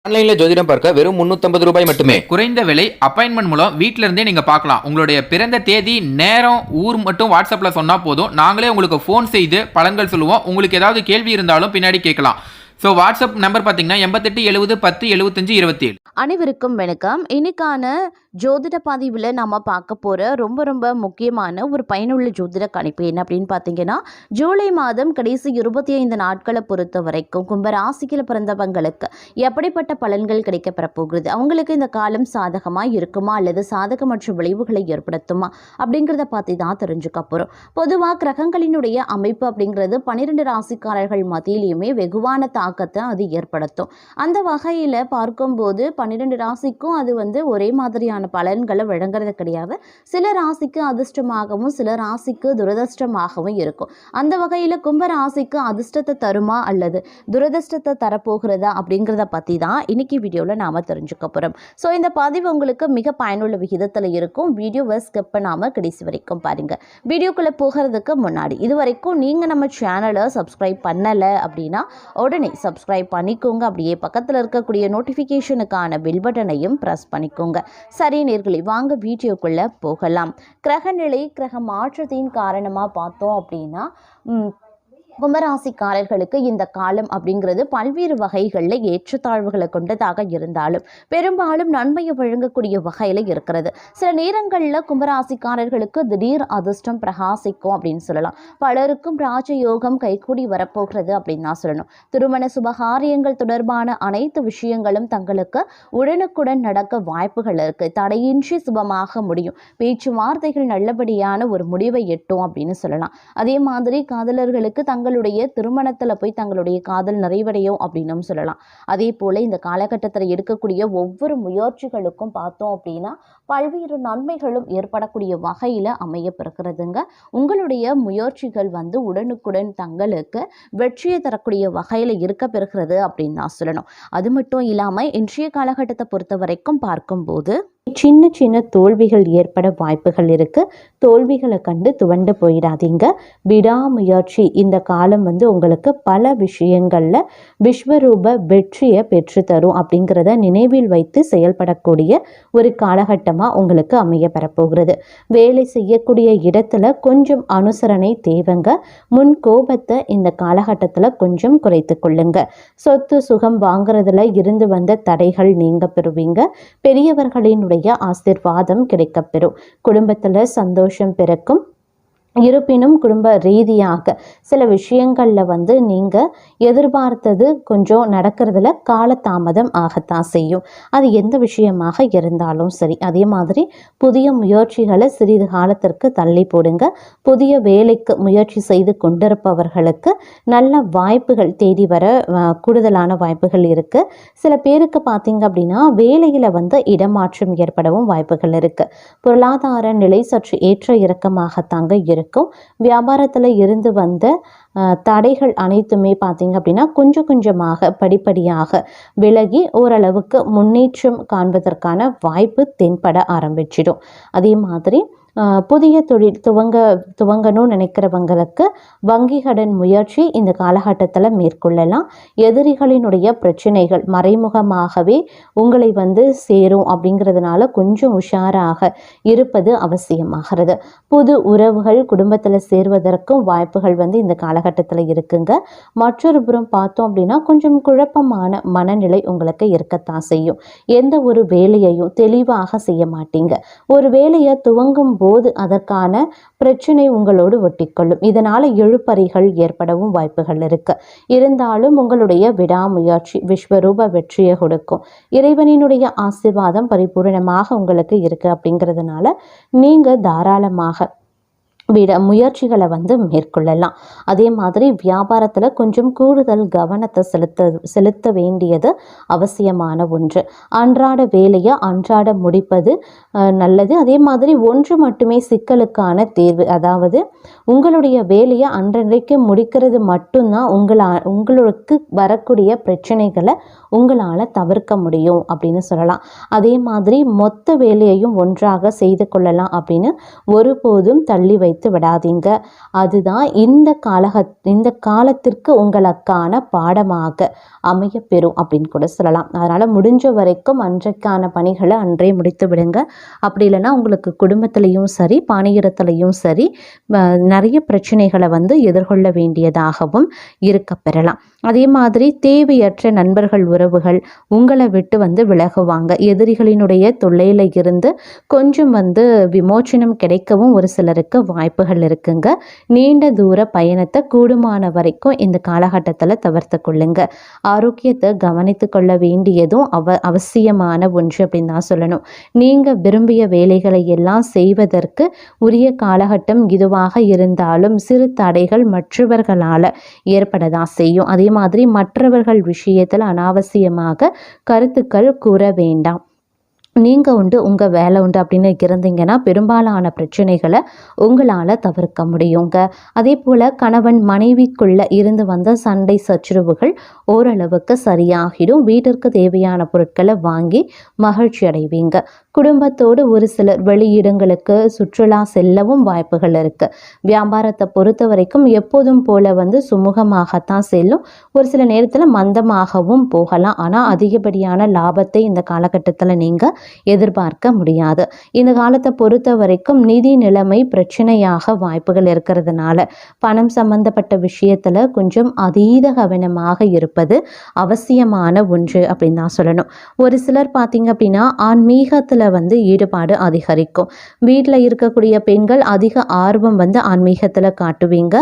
ஆன்லைன்ல ஜோதிடம் பார்க்க வெறும் 350 ரூபாய் மட்டுமே. குறைந்த விலை அப்பாயின்மெண்ட் மூலம் வீட்ல இருந்தே நீங்க பார்க்கலாம். உங்களுடைய பிறந்த தேதி, நேரம், ஊர் மட்டும் வாட்ஸ்அப்ல சொன்னா போதும். நாங்களே உங்களுக்கு ஃபோன் செய்து பலன்கள் சொல்லுவோம். உங்களுக்கு ஏதாவது கேள்வி இருந்தாலும் பின்னாடி கேட்கலாம். ஸோ வாட்ஸ்அப் நம்பர் பார்த்தீங்கன்னா 88 70 10 75 27. அனைவருக்கும் வணக்கம். இன்னைக்கான ஜோதிட பதிவில் நம்ம பார்க்க போகிற ரொம்ப ரொம்ப முக்கியமான ஒரு பயனுள்ள ஜோதிட கணிப்பு என்ன அப்படின்னு பார்த்தீங்கன்னா, ஜூலை மாதம் கடைசி 25 நாட்களை பொறுத்த வரைக்கும் கும்பராசியில் பிறந்தவங்களுக்கு எப்படிப்பட்ட பலன்கள் கிடைக்கப்பெற போகிறது, அவங்களுக்கு இந்த காலம் சாதகமாக இருக்குமா அல்லது சாதகமற்ற விளைவுகளை ஏற்படுத்துமா அப்படிங்கிறத பற்றி தான் தெரிஞ்சுக்க போகிறோம். பொதுவாக கிரகங்களினுடைய அமைப்பு அப்படிங்கிறது 12 ராசிக்காரர்கள் மத்தியிலையுமே வெகுவான தாக்கத்தை அது ஏற்படுத்தும். அந்த வகையில் பார்க்கும்போது 12 ராசிக்கும் அது ஒரே மாதிரியான பலன்களை வழங்குறது கிடையாது. சில ராசிக்கு அதிர்ஷ்டமாகவும் சில ராசிக்கு துரதிர்ஷ்டமாகவும் இருக்கும். அந்த வகையில் கும்ப ராசிக்கு அதிர்ஷ்டத்தை தருமா அல்லது துரதிர்ஷ்டத்தை தரப்போகிறதா அப்படிங்கிறத பற்றி தான் இன்னைக்கு வீடியோவில் நாம் தெரிஞ்சுக்க போகிறோம். ஸோ இந்த பதிவு உங்களுக்கு மிக பயனுள்ள விகிதத்தில் இருக்கும். வீடியோவை ஸ்கிப் பண்ணாமல் கடைசி வரைக்கும் பாருங்கள். வீடியோக்குள்ளே போகிறதுக்கு முன்னாடி இது வரைக்கும் நீங்கள் நம்ம சேனலை சப்ஸ்கிரைப் பண்ணலை அப்படின்னா உடனே சப்ஸ்கிரைப் பண்ணிக்கோங்க. அப்படியே பக்கத்தில் இருக்கக்கூடிய நோட்டிஃபிகேஷனுக்கான பெல் பட்டனையும் ப்ரெஸ் பண்ணிக்கோங்க. சரி நேயர்களே, வாங்க வீடியோக்குள்ளே போகலாம். கிரகநிலை கிரக மாற்றத்தின் காரணமாக பார்த்தோம் அப்படின்னா கும்பராசிக்காரர்களுக்கு இந்த காலம் அப்படிங்கிறது பல்வேறு வகைகளில் ஏற்றத்தாழ்வுகளை கொண்டதாக இருந்தாலும் பெரும்பாலும் நன்மையை வழங்கக்கூடிய வகையில் இருக்கிறது. சில நேரங்களில் கும்பராசிக்காரர்களுக்கு திடீர் அதிர்ஷ்டம் பிரகாசிக்கும் அப்படின்னு சொல்லலாம். பலருக்கும் ராஜயோகம் கைகூடி வரப்போகிறது அப்படின்னு தான் சொல்லணும். திருமண சுபகாரியங்கள் தொடர்பான அனைத்து விஷயங்களும் தங்களுக்கு உடனுக்குடன் நடக்க வாய்ப்புகள் இருக்கு. தடையின்றி சுபமாக முடியும். பேச்சுவார்த்தைகள் நல்லபடியான ஒரு முடிவை எட்டும் அப்படின்னு சொல்லலாம். அதே மாதிரி காதலர்களுக்கு தங்களுடைய திருமணத்தில் போய் தங்களுடைய காதல் நிறைவடையும் அப்படின்னு சொல்லலாம். அதே போல இந்த காலகட்டத்தில் எடுக்கக்கூடிய ஒவ்வொரு முயற்சிகளுக்கும் பார்த்தோம் அப்படின்னா பல்வேறு நன்மைகளும் ஏற்படக்கூடிய வகையில் அமையப்பெறுகிறதுங்க. உங்களுடைய முயற்சிகள் உடனுக்குடன் தங்களுக்கு வெற்றியை தரக்கூடிய வகையில் இருக்க பெறுகிறது அப்படின்னு தான் சொல்லணும். அது மட்டும் இல்லாமல் இன்றைய காலகட்டத்தை பொறுத்த வரைக்கும் பார்க்கும்போது சின்ன சின்ன தோல்விகள் ஏற்பட வாய்ப்புகள் இருக்கு. தோல்விகளை கண்டு துவண்டு போயிடாதீங்க. விடாமுயற்சி இந்த காலம் உங்களுக்கு பல விஷயங்கள்ல விஸ்வரூப வெற்றியை பெற்று தரும் அப்படிங்கிறத நினைவில் வைத்து செயல்படக்கூடிய ஒரு காலகட்டமா உங்களுக்கு அமைய பெறப்போகிறது. வேலை செய்யக்கூடிய இடத்துல கொஞ்சம் அனுசரணை தேவைங்க. முன் கோபத்தை இந்த காலகட்டத்துல கொஞ்சம் குறைத்து கொள்ளுங்க. சொத்து சுகம் வாங்குறதுல இருந்து வந்த தடைகள் நீங்க பெறுவீங்க. பெரியவர்களினுடைய ஆசீர்வாதம் கிடைக்கப்பெறும். குடும்பத்துல சந்தோஷம் பிறக்கும். இருப்பினும் குடும்ப ரீதியாக சில விஷயங்களில் நீங்கள் எதிர்பார்த்தது கொஞ்சம் நடக்கிறதுல காலதாமதம் ஆகத்தான் செய்யும். அது எந்த விஷயமாக இருந்தாலும் சரி. அதே மாதிரி புதிய முயற்சிகளை சிறிது காலத்திற்கு தள்ளி போடுங்க. புதிய வேலைக்கு முயற்சி செய்து கொண்டிருப்பவர்களுக்கு நல்ல வாய்ப்புகள் தேடி வர கூடுதலான வாய்ப்புகள் இருக்குது. சில பேருக்கு பார்த்தீங்க அப்படின்னா வேலையில் இடமாற்றம் ஏற்படவும் வாய்ப்புகள் இருக்குது. பொருளாதார நிலை சற்று ஏற்ற இறக்கமாகத்தாங்க இருக்கும். வியாபாரத்தில் இருந்து வந்த தடைகள் அனைத்துமே பார்த்தீங்க அப்படின்னா கொஞ்சம் கொஞ்சமாக படிப்படியாக விலகி ஓரளவுக்கு முன்னேற்றம் காண்பதற்கான வாய்ப்பு தென்பட ஆரம்பிச்சிடும். அதே மாதிரி புதிய தொழில் துவங்கணும்னு நினைக்கிறவங்களுக்கு வங்கி கடன் முயற்சி இந்த காலகட்டத்தில் மேற்கொள்ளலாம். எதிரிகளினுடைய பிரச்சனைகள் மறைமுகமாகவே உங்களை சேரும் அப்படிங்கிறதுனால கொஞ்சம் உஷாராக இருப்பது அவசியமாகிறது. புது உறவுகள் குடும்பத்தில் சேர்வதற்கும் வாய்ப்புகள் இந்த காலகட்டத்தில் இருக்குங்க. மற்றொரு புறம் பார்த்தோம் அப்படின்னா கொஞ்சம் குழப்பமான மனநிலை உங்களுக்கு இருக்கத்தான் செய்யும். எந்த ஒரு வேலையையும் தெளிவாக செய்ய மாட்டீங்க. ஒரு வேலையை துவங்கும் போது அதற்கான பிரச்சனை உங்களோடு ஒட்டிக்கொள்ளும். இதனால இழுபறிகள் ஏற்படவும் வாய்ப்புகள் இருக்கு. இருந்தாலும் உங்களுடைய விடாமுயற்சி விஸ்வரூப வெற்றியை கொடுக்கும். இறைவனினுடைய ஆசீர்வாதம் பரிபூரணமாக உங்களுக்கு இருக்கு. அப்படிங்கிறதுனால நீங்க தாராளமாக முயற்சிகளை மேற்கொள்ளலாம். அதே மாதிரி வியாபாரத்தில் கொஞ்சம் கூடுதல் கவனத்தை செலுத்த வேண்டியது அவசியமான ஒன்று. அன்றாட வேலையை அன்றாட முடிப்பது நல்லது. அதே மாதிரி ஒன்று மட்டுமே சிக்கலுக்கான தேர்வு. அதாவது உங்களுடைய வேலையை அன்றைக்கு முடிக்கிறது மட்டும்தான் உங்களுக்கு வரக்கூடிய பிரச்சனைகளை உங்களால் தவிர்க்க முடியும் அப்படின்னு சொல்லலாம். அதே மாதிரி மொத்த வேலையையும் ஒன்றாக செய்து கொள்ளலாம் அப்படின்னு ஒருபோதும் தள்ளி வைத்து முடித்து விடாதீங்க. அதுதான் இந்த காலத்திற்கு உங்களுக்கான பாடமாக அமையப்பெறும் அப்படின்னு கூட சொல்லலாம். அதனால் முடிஞ்ச வரைக்கும் அன்றைக்கான பணிகளை அன்றே முடித்து விடுங்க. அப்படி இல்லைன்னா உங்களுக்கு குடும்பத்திலையும் சரி பாணியிடத்துலையும் சரி நிறைய பிரச்சனைகளை எதிர்கொள்ள வேண்டியதாகவும் இருக்க பெறலாம். அதே மாதிரி தேவையற்ற நண்பர்கள் உறவுகள் உங்களை விட்டு விலகுவாங்க. எதிரிகளினுடைய தொல்லையில் இருந்து கொஞ்சம் விமோச்சனம் கிடைக்கவும் ஒரு சிலருக்கு வாய்ப்புகள் இருக்குங்க. நீண்ட தூர பயணத்தை கூடுமான வரைக்கும் இந்த காலகட்டத்தில் தவிர்த்து கொள்ளுங்க. ஆரோக்கியத்தை கவனித்து கொள்ள வேண்டியதும் அவசியமான ஒன்று அப்படின்னு தான் சொல்லணும். நீங்கள் விரும்பிய வேலைகளை எல்லாம் செய்வதற்கு உரிய காலகட்டம் இதுவாக இருந்தாலும் சிறு தடைகள் மற்றவர்களால் ஏற்படதான் செய்யும். அதே மாதிரி மற்றவர்கள் விஷயத்தில் அனாவசியமாக கருத்துக்கள் கூற வேண்டாம். நீங்கள் உண்டு உங்கள் வேலை உண்டு அப்படின்னு இருந்தீங்கன்னா பெரும்பாலான பிரச்சனைகளை உங்களால் தவிர்க்க முடியுங்க. அதே போல் கணவன் மனைவிக்குள்ளே இருந்து வந்த சண்டை சச்சரவுகள் ஓரளவுக்கு சரியாகிடும். வீட்டிற்கு தேவையான பொருட்களை வாங்கி மகிழ்ச்சி அடைவீங்க. குடும்பத்தோடு ஒரு சிலர் வெளியிடங்களுக்கு சுற்றுலா செல்லவும் வாய்ப்புகள் இருக்குது. வியாபாரத்தை பொறுத்த வரைக்கும் எப்போதும் போல் சுமூகமாகத்தான் செல்லும். ஒரு சில நேரத்தில் மந்தமாகவும் போகலாம். ஆனால் அதிகப்படியான லாபத்தை இந்த காலகட்டத்தில் நீங்கள் எதிர்பார்க்க முடியாது. இந்த காலத்தை பொறுத்த வரைக்கும் நிதி நிலைமை பிரச்சனையாக வாய்ப்புகள் இருக்கிறதுனால பணம் சம்பந்தப்பட்ட விஷயத்தில் கொஞ்சம் அதீத கவனமாக இருப்பது அவசியமான ஒன்று அப்படின்னு தான் சொல்லணும். ஒரு சிலர் பார்த்தீங்க அப்படின்னா ஆன்மீகத்தில் ஈடுபாடு அதிகரிக்கும். வீட்டில் இருக்கக்கூடிய பெண்கள் அதிக ஆர்வம் ஆன்மீகத்தில் காட்டுவீங்க.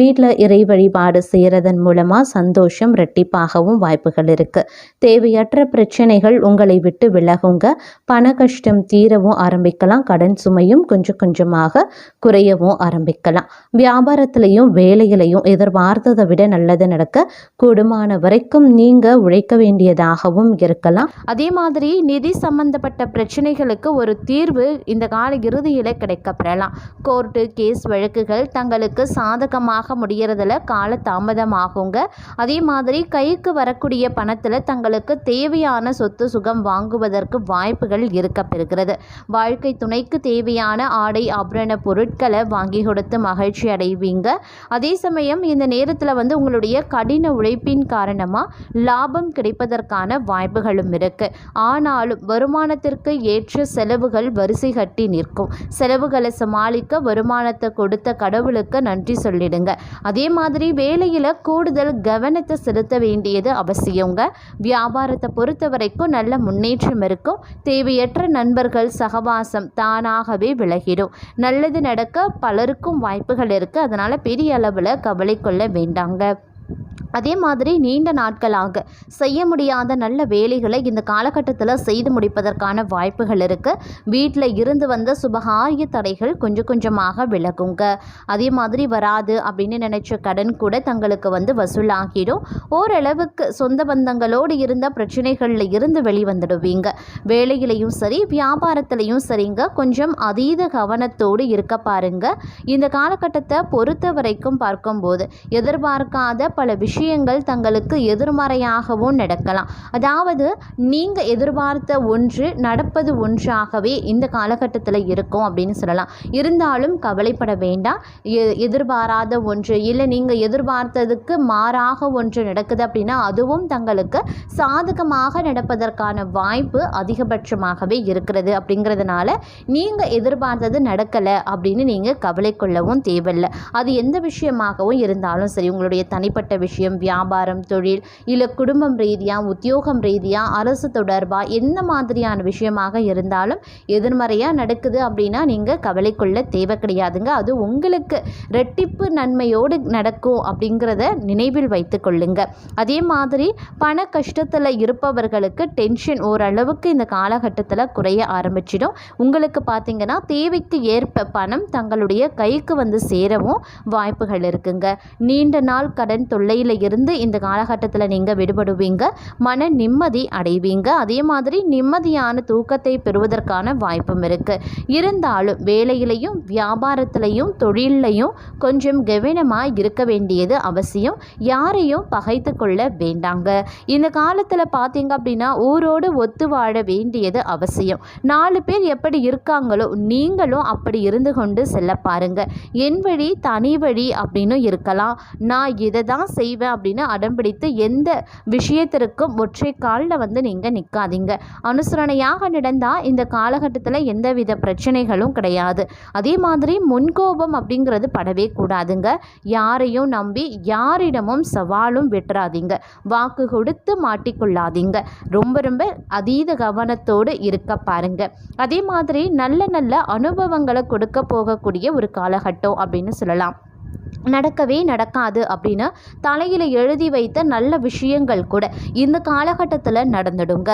வீட்டில் இறை வழிபாடு செய்கிறதன் மூலமாக சந்தோஷம் ரெட்டிப்பாகவும் வாய்ப்புகள் இருக்குது. தேவையற்ற பிரச்சனைகள் உங்களை விட்டு விலகுங்க. பண கஷ்டம் தீரவும் ஆரம்பிக்கலாம். கடன் சுமையும் கொஞ்சம் கொஞ்சமாக குறையவும் ஆரம்பிக்கலாம். வியாபாரத்திலையும் வேலையிலையும் எதிர்பார்த்ததை விட நல்லது நடக்க கூடுமான வரைக்கும் நீங்கள் உழைக்க வேண்டியதாகவும் இருக்கலாம். அதே மாதிரி நிதி சம்பந்தப்பட்ட பிரச்சனைகளுக்கு ஒரு தீர்வு இந்த கால இறுதியில் கிடைக்கப்பெறலாம். கோர்ட்டு கேஸ் வழக்குகள் தங்களுக்கு சாதகமாக முடியறதுல கால தாமதமாகுங்க. அதே மாதிரி கைக்கு வரக்கூடிய பணத்தில் தங்களுக்கு தேவையான சொத்து சுகம் வாங்குவதற்கு வாய்ப்புகள் இருக்க பெறுகிறது. வாழ்க்கை துணைக்கு தேவையான ஆடை ஆபரண பொருட்களை வாங்கி கொடுத்து மகிழ்ச்சி அடைவீங்க. அதே சமயம் இந்த நேரத்தில் உங்களுடைய கடின உழைப்பின் காரணமாக லாபம் கிடைப்பதற்கான வாய்ப்புகளும் இருக்கு. ஆனாலும் வருமானத்திற்கு ஏற்ற செலவுகள் வரிசை கட்டி நிற்கும். செலவுகளை சமாளிக்க வருமானத்தை கொடுத்த கடவுளுக்கு நன்றி சொல்லிடுங்க. அதே மாதிரி வேலையில் கூடுதல் கவனத்தை செலுத்த வேண்டியது அவசியங்க. வியாபாரத்தை பொறுத்த வரைக்கும் நல்ல முன்னேற்றம் இருக்கும். தேவையற்ற நண்பர்கள் சகவாசம் தானாகவே விலகிடும். நல்லது நடக்க பலருக்கும் வாய்ப்புகள் இருக்குது. அதனால் பெரிய அளவில் கவலை கொள்ள வேண்டாங்க. அதே மாதிரி நீண்ட நாட்களாக செய்ய முடியாத நல்ல வேலைகளை இந்த காலகட்டத்தில் செய்து முடிப்பதற்கான வாய்ப்புகள் இருக்குது. வீட்டில் இருந்து வந்த சுபகாரிய தடைகள் கொஞ்சம் கொஞ்சமாக விலகுங்க. அதே மாதிரி வராது அப்படின்னு நினச்ச கடன் கூட தங்களுக்கு வசூலாகிடும். ஓரளவுக்கு சொந்த பந்தங்களோடு இருந்த பிரச்சனைகளில் இருந்து வெளிவந்துடுவீங்க. வேலையிலையும் சரி வியாபாரத்திலையும் சரிங்க கொஞ்சம் அதீத கவனத்தோடு இருக்க பாருங்க. இந்த காலகட்டத்தை பொறுத்த வரைக்கும் பார்க்கும்போது எதிர்பார்க்காத பல விஷயங்கள் தங்களுக்கு எதிர்மறையாகவும் நடக்கலாம். அதாவது நீங்கள் எதிர்பார்த்த ஒன்று நடப்பது ஒன்றாகவே இந்த காலகட்டத்தில் இருக்கும் அப்படின்னு சொல்லலாம். இருந்தாலும் கவலைப்பட வேண்டாம். எதிர்பாராத ஒன்று இல்லை நீங்கள் எதிர்பார்த்ததுக்கு மாறாக ஒன்று நடக்குது அப்படின்னா அதுவும் தங்களுக்கு சாதகமாக நடப்பதற்கான வாய்ப்பு அதிகபட்சமாகவே இருக்கிறது. அப்படிங்கிறதுனால நீங்கள் எதிர்பார்த்தது நடக்கலை அப்படின்னு நீங்கள் கவலை கொள்ளவும் தேவையில்லை. அது எந்த விஷயமாகவும் இருந்தாலும் சரி, உங்களுடைய தனிப்பட்ட விஷயம், வியாபாரம், தொழில், இல்லை குடும்பம் ரீதியாக, உத்தியோகம் ரீதியாக, அரசு தொடர்பாக எந்த மாதிரியான விஷயமாக இருந்தாலும் எதிர்மறையாக நடக்குது அப்படின்னா நீங்கள் கவலை கொள்ள தேவை கிடையாதுங்க. அது உங்களுக்கு ரெட்டிப்பு நன்மையோடு நடக்கும் அப்படிங்கிறத நினைவில் வைத்து கொள்ளுங்க. அதே மாதிரி பண கஷ்டத்தில் இருப்பவர்களுக்கு டென்ஷன் ஓரளவுக்கு இந்த காலகட்டத்தில் குறைய ஆரம்பிச்சிடும். உங்களுக்கு பார்த்தீங்கன்னா தேவைக்கு ஏற்ப பணம் தங்களுடைய கைக்கு சேரவும் வாய்ப்புகள் இருக்குங்க. நீண்ட நாள் கடன் தொல்லையில் இருந்து இந்த காலகட்டத்தில் நீங்கள் விடுபடுவீங்க. மன நிம்மதி அடைவீங்க. அதே மாதிரி நிம்மதியான தூக்கத்தை பெறுவதற்கான வாய்ப்பும் இருக்குது. இருந்தாலும் வேலையிலையும் வியாபாரத்திலையும் தொழிலையும் கொஞ்சம் கவனமாக இருக்க வேண்டியது அவசியம். யாரையும் பகைத்து கொள்ள வேண்டாங்க. இந்த காலத்தில் பார்த்தீங்க அப்படின்னா ஊரோடு ஒத்து வாழ வேண்டியது அவசியம். 4 பேர் எப்படி இருக்காங்களோ நீங்களும் அப்படி இருந்து கொண்டு செல்ல பாருங்க. என் வழி தனி வழி அப்படின்னு இருக்கலாம். நான் இதை தான் செய்வேன் அப்படின்னு அடம்பிடித்து எந்த விஷயத்திற்கும் ஒற்றை காலில் நீங்கள் நிற்காதீங்க. அனுசரணையாக நடந்தால் இந்த காலகட்டத்தில் எந்தவித பிரச்சனைகளும் கிடையாது. அதே மாதிரி முன்கோபம் அப்படிங்கிறது படவே கூடாதுங்க. யாரையும் நம்பி யாரிடமும் சவாலும் விட்டுறாதீங்க. வாக்கு கொடுத்து மாட்டிக்கொள்ளாதீங்க. ரொம்ப ரொம்ப அதீத கவனத்தோடு இருக்க பாருங்க. அதே மாதிரி நல்ல நல்ல அனுபவங்களை கொடுக்க போகக்கூடிய ஒரு காலகட்டம் அப்படின்னு சொல்லலாம். நடக்கவே நடக்காது அப்படின்னு தலையில் எழுதி வைத்த நல்ல விஷயங்கள் கூட இந்த காலகட்டத்தில் நடந்துடுங்க.